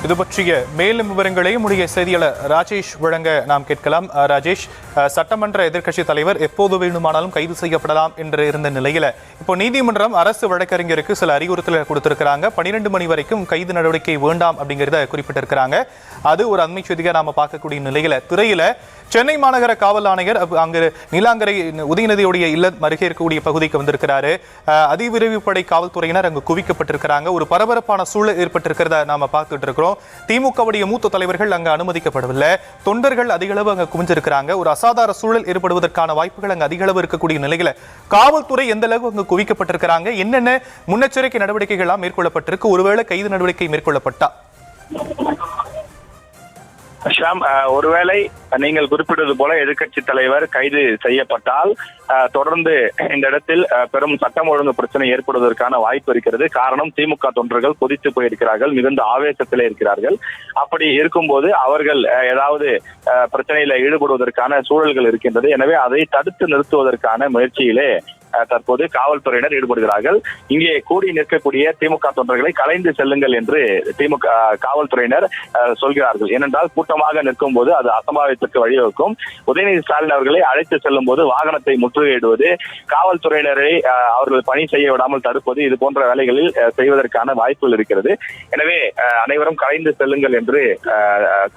இது பற்றிய மேலும் விவரங்களை நம்முடைய செய்தியாளர் ராஜேஷ் வழங்க நாம் கேட்கலாம். ராஜேஷ், சட்டமன்ற எதிர்க்கட்சித் தலைவர் எப்போது வேண்டுமானாலும் கைது செய்யப்படலாம் என்று இருந்த நிலையில இப்போ நீதிமன்றம் அரசு வழக்கறிஞருக்கு சில அறிவுறுத்தலை கொடுத்திருக்கிறாங்க. 12 மணி வரைக்கும் கைது நடவடிக்கை வேண்டாம் அப்படிங்கிறத குறிப்பிட்டிருக்கிறாங்க. அது ஒரு அண்மை செய்தியா நாம பார்க்கக்கூடிய நிலையில திரையில சென்னை மாநகர காவல் ஆணையர் அங்கு நீலாங்கரை உதயநிதியுடைய இல்லம் அருகே இருக்கக்கூடிய பகுதிக்கு வந்திருக்கிறாரு. அதிவிரைவு படை காவல்துறையினர் அங்கு குவிக்கப்பட்டிருக்கிறாங்க. ஒரு பரபரப்பான சூழல் ஏற்பட்டிருக்கிறத நாம பார்த்துட்டு இருக்கிறோம். திமுகவுடைய மூத்த தலைவர்கள் அங்கு அனுமதிக்கப்படவில்லை. தொண்டர்கள் அதிக அளவு அங்கு குவிஞ்சிருக்கிறாங்க. ஒரு அசாதாரண சூழல் ஏற்படுவதற்கான வாய்ப்புகள் அங்கு அதிக அளவு இருக்கக்கூடிய நிலையில காவல்துறை எந்த அளவு அங்கு குவிக்கப்பட்டிருக்கிறாங்க, என்னென்ன முன்னெச்சரிக்கை நடவடிக்கைகள் மேற்கொள்ளப்பட்டிருக்கு, ஒருவேளை கைது நடவடிக்கை மேற்கொள்ளப்பட்டா? ஷாம், ஒருவேளை நீங்கள் குறிப்பிட்டது போல எதிர்கட்சி தலைவர் கைது செய்யப்பட்டால் தொடர்ந்து இந்த இடத்தில் பெரும் சட்டம் ஒழுங்கு பிரச்சனை ஏற்படுவதற்கான வாய்ப்பு இருக்கிறது. காரணம், திமுக தொண்டர்கள் கொதித்து போயிருக்கிறார்கள், மிகுந்த ஆவேசத்திலே இருக்கிறார்கள். அப்படி இருக்கும்போது அவர்கள் ஏதாவது பிரச்சனையில ஈடுபடுவதற்கான சூழல்கள் இருக்கின்றது. எனவே அதை தடுத்து நிறுத்துவதற்கான முயற்சியிலே தற்போது காவல்துறையினர் ஈடுபடுகிறார்கள். இங்கே கூடி நிற்கக்கூடிய திமுக தொண்டர்களை கலைந்து செல்லுங்கள் என்று திமுக காவல்துறையினர் சொல்கிறார்கள். ஏனென்றால் கூட்டமாக நிற்கும் போது அது அசம்பாவிதத்திற்கு வழிவகுக்கும். உதயநிதி ஸ்டாலின் அவர்களை அழைத்து செல்லும் போது வாகனத்தை முற்றுகையிடுவது, காவல்துறையினரை அவர்கள் பணி செய்ய விடாமல் தடுப்பது, இது போன்ற வேலைகளில் செய்வதற்கான வாய்ப்புகள் இருக்கிறது. எனவே அனைவரும் கலைந்து செல்லுங்கள் என்று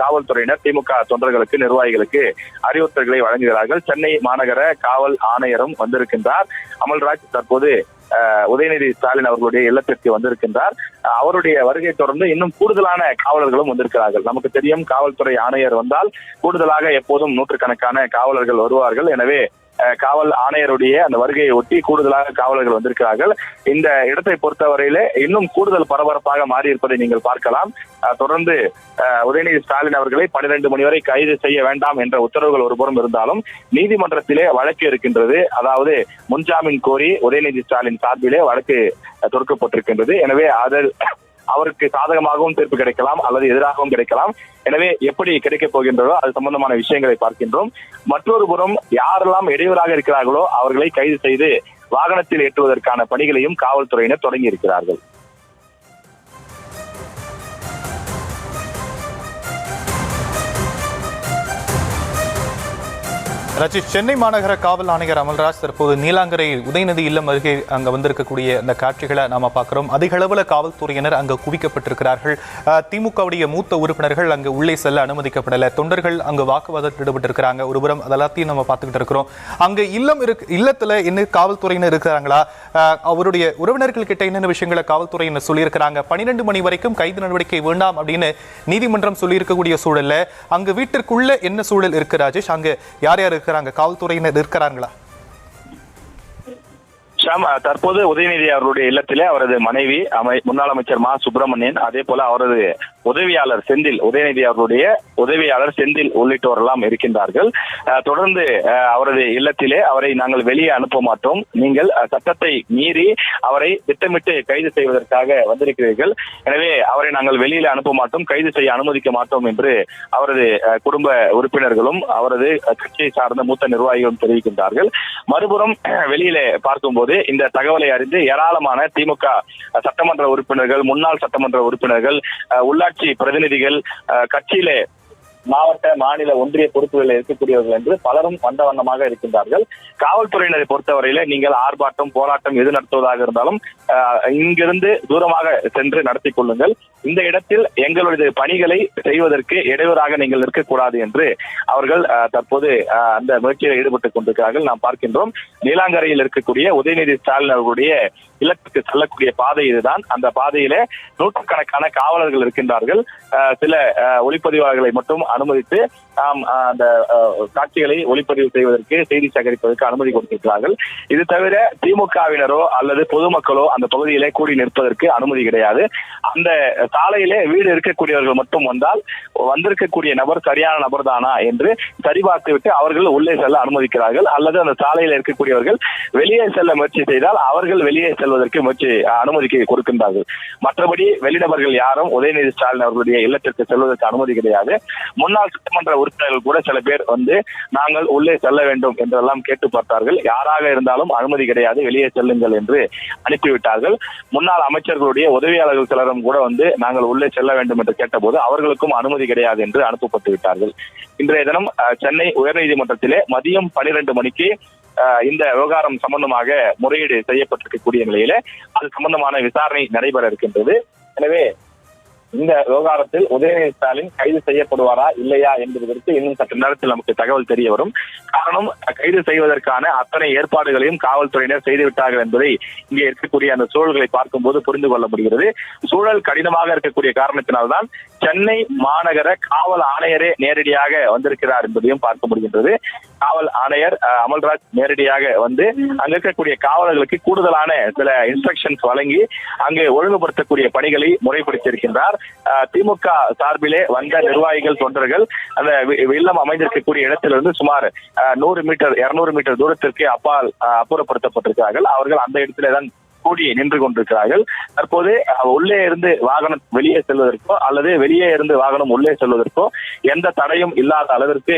காவல்துறையினர் திமுக தொண்டர்களுக்கு, நிர்வாகிகளுக்கு அறிவுறுத்தல்களை வழங்குகிறார்கள். சென்னை மாநகர காவல் ஆணையரும் வந்திருக்கின்றார். அமல்ராஜ் தற்போது உதயநிதி ஸ்டாலின் அவர்களுடைய இல்லத்திற்கு வந்திருக்கின்றார். அவருடைய வருகை தொடர்ந்து இன்னும் கூடுதலான காவலர்களும் வந்திருக்கிறார்கள். நமக்கு தெரியும், காவல்துறை ஆணையர் வந்தால் கூடுதலாக எப்போதும் நூற்றுக்கணக்கான காவலர்கள் வருவார்கள். எனவே காவல் ஆணையருடைய அந்த வருகையை ஒட்டி கூடுதலாக காவலர்கள் வந்திருக்கிறார்கள். இந்த இடத்தை பொறுத்தவரையிலே இன்னும் கூடுதல் பரபரப்பாக மாறி இருப்பதை நீங்கள் பார்க்கலாம். தொடர்ந்து உதயநிதி ஸ்டாலின் அவர்களை 12 மணி வரை கைது செய்ய வேண்டாம் என்ற உத்தரவுகள் ஒருபுறம் இருந்தாலும் நீதிமன்றத்திலே வழக்கு இருக்கின்றது. அதாவது முன்ஜாமீன் கோரி உதயநிதி ஸ்டாலின் சார்பிலே வழக்கு தொடுக்கப்பட்டிருக்கின்றது. எனவே அவருக்கு சாதகமாகவும் தீர்ப்பு கிடைக்கலாம் அல்லது எதிராகவும் கிடைக்கலாம். எனவே எப்படி கிடைக்கப் போகின்றதோ அது சம்பந்தமான விஷயங்களை பார்க்கின்றோம். மற்றொரு புறம் யாரெல்லாம் இடையூறாக இருக்கிறார்களோ அவர்களை கைது செய்து வாகனத்தில் ஏற்றுவதற்கான பணிகளையும் காவல்துறையினர் தொடங்கி இருக்கிறார்கள். ராஜேஷ், சென்னை மாநகர காவல் ஆணையர் அமல்ராஜ் தற்போது நீலாங்கரை உதயநிதி இல்லம் அருகே அங்க வந்திருக்கக்கூடிய அந்த காட்சிகளை நாம பார்க்கிறோம். அதிக அளவுல காவல்துறையினர் அங்கு குவிக்கப்பட்டிருக்கிறார்கள். திமுகவுடைய மூத்த உறுப்பினர்கள் அங்கு உள்ளே செல்ல அனுமதிக்கப்படலை. தொண்டர்கள் அங்கு வாக்குவாதத்தில் ஈடுபட்டிருக்கிறாங்க. ஒருபுறம் அதெல்லாத்தையும் நம்ம பார்த்துக்கிட்டு இருக்கிறோம். அங்க இல்லத்துல என்ன காவல்துறையினர் இருக்கிறாங்களா, அவருடைய உறவினர்கள் கிட்ட என்னென்ன விஷயங்களை காவல்துறையினர் சொல்லியிருக்கிறாங்க, 12 மணி வரைக்கும் கைது நடவடிக்கை வேண்டாம் அப்படின்னு நீதிமன்றம் சொல்லியிருக்கக்கூடிய சூழல்ல அங்கு வீட்டிற்குள்ள என்ன சூழல் இருக்கு ராஜேஷ்? அங்க யார் யார் காவல்துறையினர் இருக்கிறாங்களா? தற்போது உதயநிதி அவருடைய இல்லத்திலே அவரது மனைவி முன்னாள் அமைச்சர் மா சுப்பிரமணியன், அதே போல அவரது உதவியாளர் செந்தில், உதயநிதி அவருடைய உதவியாளர் செந்தில் உள்ளிட்டோரெல்லாம் இருக்கின்றார்கள். தொடர்ந்து அவரது இல்லத்திலே அவரை நாங்கள் வெளியே அனுப்ப மாட்டோம், நீங்கள் சட்டத்தை மீறி அவரை திட்டமிட்டு கைது செய்வதற்காக வந்திருக்கிறீர்கள், எனவே அவரை நாங்கள் வெளியில அனுப்ப மாட்டோம், கைது செய்ய அனுமதிக்க மாட்டோம் என்று அவரது குடும்ப உறுப்பினர்களும் அவரது கட்சியை சார்ந்த மூத்த நிர்வாகிகளும் தெரிவிக்கின்றார்கள். மறுபுறம் வெளியிலே பார்க்கும்போது இந்த தகவலை அறிந்து ஏராளமான திமுக சட்டமன்ற உறுப்பினர்கள், முன்னாள் சட்டமன்ற உறுப்பினர்கள், உள்ளாட்சி பிரதிநிதிகள், கட்சியிலே மாவட்ட மாநில ஒன்றிய பொறுப்புகளில் இருக்கக்கூடியவர்கள் என்று பலரும் வந்த வண்ணமாக இருக்கின்றார்கள். காவல்துறையினரை பொறுத்தவரையில நீங்கள் ஆர்ப்பாட்டம், போராட்டம் எது நடத்துவதாக இருந்தாலும் இங்கிருந்து தூரமாக சென்று நடத்தி கொள்ளுங்கள். இந்த இடத்தில் எங்களுடைய பணிகளை செய்வதற்கு இடையூறாக நீங்கள் இருக்கக்கூடாது என்று அவர்கள் தற்போது அந்த முயற்சியில் ஈடுபட்டுக் கொண்டிருக்கிறார்கள். நாம் பார்க்கின்றோம், நீலாங்கரையில் இருக்கக்கூடிய உதயநிதி ஸ்டாலின் அவர்களுடைய இல்லத்துக்கு செல்லக்கூடிய பாதை இதுதான். அந்த பாதையிலே நூற்றுக்கணக்கான காவலர்கள் இருக்கின்றார்கள். சில ஒளிப்பதிவாளர்களை மட்டும் அனுமதித்து அந்த காட்சிகளை ஒளிப்பதிவு செய்வதற்கு, செய்தி சேகரிப்பதற்கு அனுமதி கொடுத்திருக்கிறார்கள். இது தவிர திமுகவினரோ அல்லது பொதுமக்களோ அந்த பகுதியிலே கூடி நிற்பதற்கு அனுமதி கிடையாது. அந்த சாலையிலே வீடு இருக்கக்கூடியவர்கள் மட்டும் வந்தால் வந்திருக்கக்கூடிய நபர் சரியான நபர் தானா என்று சரிபார்த்து விட்டு அவர்கள் உள்ளே செல்ல அனுமதிக்கிறார்கள். அல்லது அந்த சாலையில் இருக்கக்கூடியவர்கள் வெளியே செல்ல முயற்சி செய்தால் அவர்கள் வெளியே செல்வதற்கு அனுமதி கொடுக்கின்றார்கள். மற்றபடி வெளிநபர்கள் யாரும் உதயநிதி ஸ்டாலின் அவர்களுடைய இல்லத்திற்கு செல்வதற்கு அனுமதி கிடையாது. முன்னாள் சட்டமன்ற உறுப்பினர்கள் கூட சில பேர் வந்து நாங்கள் உள்ளே செல்ல வேண்டும் என்றெல்லாம் கேட்டு பார்த்தார்கள். யாராக இருந்தாலும் அனுமதி கிடையாது, வெளியே செல்லுங்கள் என்று அனுப்பிவிட்டார்கள். முன்னாள் அமைச்சர்களுடைய உதவியாளர்கள் சிலரும் கூட வந்து நாங்கள் உள்ளே செல்ல வேண்டும் என்று கேட்டபோது அவர்களுக்கும் அனுமதி கிடையாது என்று அனுப்பப்பட்டு விட்டார்கள். இன்றைய தினம் சென்னை உயர்நீதிமன்றத்திலே மதியம் 12 மணிக்கு இந்த விவகாரம் சம்பந்தமாக முறையீடு செய்யப்பட்டிருக்கக்கூடிய நிலையில அது சம்பந்தமான விசாரணை நடைபெற இருக்கின்றது. எனவே இந்த விவகாரத்தில் உதயநிதி ஸ்டாலின் கைது செய்யப்படுவாரா இல்லையா என்பது குறித்து இன்னும் சற்று நேரத்தில் நமக்கு தகவல் தெரிய வரும். காரணம், கைது செய்வதற்கான அத்தனை ஏற்பாடுகளையும் காவல்துறையினர் செய்துவிட்டார்கள் என்பதை இங்கே இருக்கக்கூடிய அந்த சூழல்களை பார்க்கும்போது புரிந்து கொள்ள முடிகிறது. சூழல் கடினமாக இருக்கக்கூடிய காரணத்தினால்தான் சென்னை மாநகர காவல் ஆணையரே நேரடியாக வந்திருக்கிறார் என்பதையும் பார்க்க முடிகின்றது. காவல் ஆணையர் அமல்ராஜ் நேரடியாக வந்து அங்க இருக்கக்கூடிய காவலர்களுக்கு கூடுதலான சில இன்ஸ்ட்ரக்ஷன்ஸ் வழங்கி அங்கு ஒழுங்குபடுத்தக்கூடிய பணிகளை முறைப்படுத்தியிருக்கின்றார். திமுக சார்பிலே வந்த நிர்வாகிகள் தொண்டர்கள் அந்த இல்லம் அமைந்திருக்கக்கூடிய இடத்திலிருந்து சுமார் 100 மீட்டர் 200 மீட்டர் தூரத்திற்கு அப்பால் அப்புறப்படுத்தப்பட்டிருக்கிறார்கள். அவர்கள் அந்த இடத்திலே தான் கூடி நின்று கொண்டிருக்கிறார்கள். தற்போது உள்ளே இருந்து வாகனம் வெளியே செல்வதற்கோ அல்லது வெளியே இருந்து வாகனம் உள்ளே செல்வதற்கோ எந்த தடையும் இல்லாத அளவிற்கு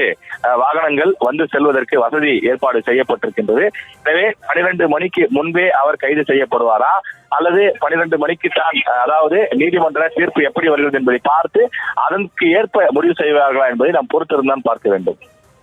வாகனங்கள் வந்து செல்வதற்கு வசதி ஏற்பாடு செய்யப்பட்டிருக்கின்றது. எனவே 12 மணிக்கு முன்பே அவர் கைது செய்யப்படுவாரா அல்லது 12 மணிக்கு தான், அதாவது நீதிமன்ற தீர்ப்பு எப்படி வருகிறது என்பதை பார்த்து அதற்கு ஏற்ப முடிவு செய்வார்களா என்பதை நாம் பொறுத்திருந்தான் பார்க்க வேண்டும்.